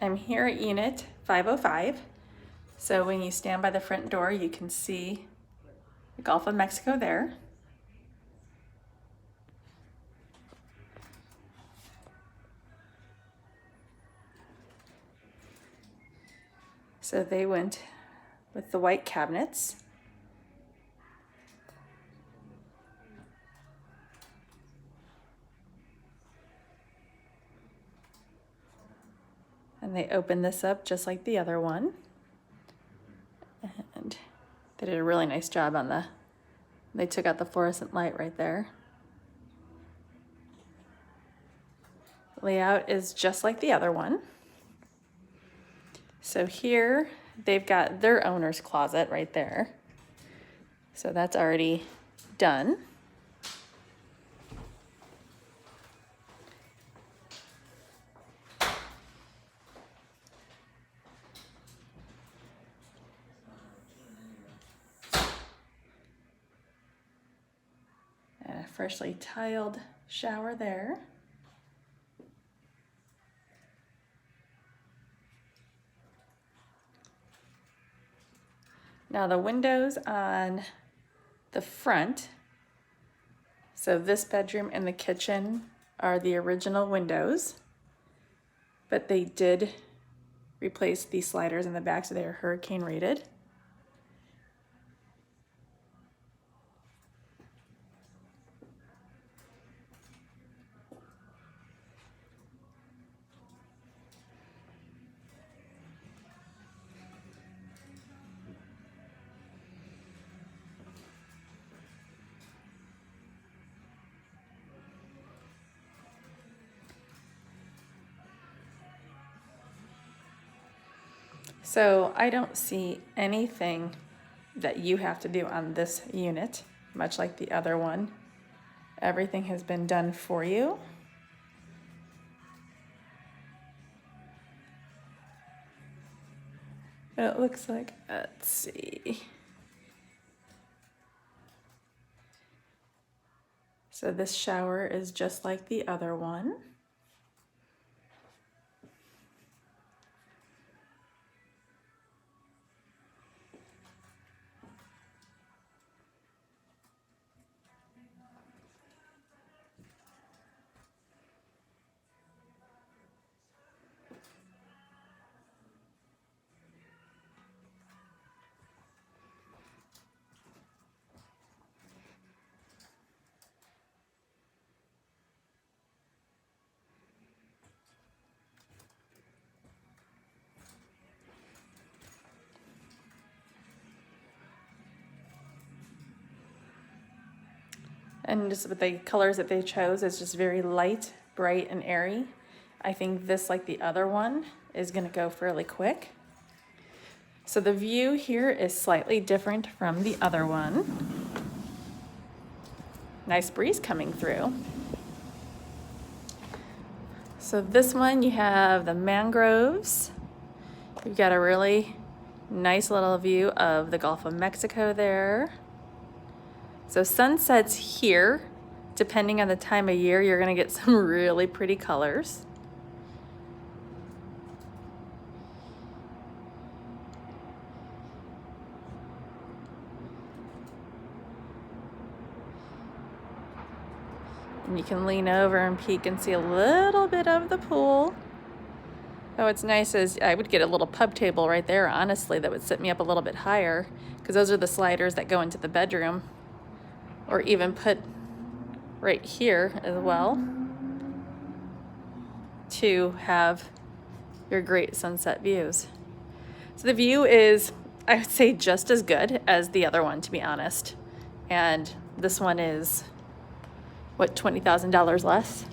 I'm here at unit 505. So when you stand by the front door, you can see the Gulf of Mexico there. So they went with the white cabinets. And they opened this up just like the other one. And they did a really nice job on they took out the fluorescent light right there. Layout is just like the other one. So here they've got their owner's closet right there. So that's already done. And a freshly tiled shower there. Now the windows on the front, so this bedroom and the kitchen are the original windows, but they did replace the sliders in the back, so they are hurricane rated. So I don't see anything that you have to do on this unit, much like the other one. Everything has been done for you. It looks like, let's see. So this shower is just like the other one. And just with the colors that they chose, it's just very light, bright, and airy. I think this, like the other one, is gonna go fairly quick. So the view here is slightly different from the other one. Nice breeze coming through. So this one, you have the mangroves. You've got a really nice little view of the Gulf of Mexico there. So sunsets here, depending on the time of year, you're gonna get some really pretty colors. And you can lean over and peek and see a little bit of the pool. Oh, what's nice is I would get a little pub table right there, honestly, that would sit me up a little bit higher, because those are the sliders that go into the bedroom. Or even put right here as well to have your great sunset views. So the view is, I would say, just as good as the other one, to be honest. And this one is, what, $20,000 less?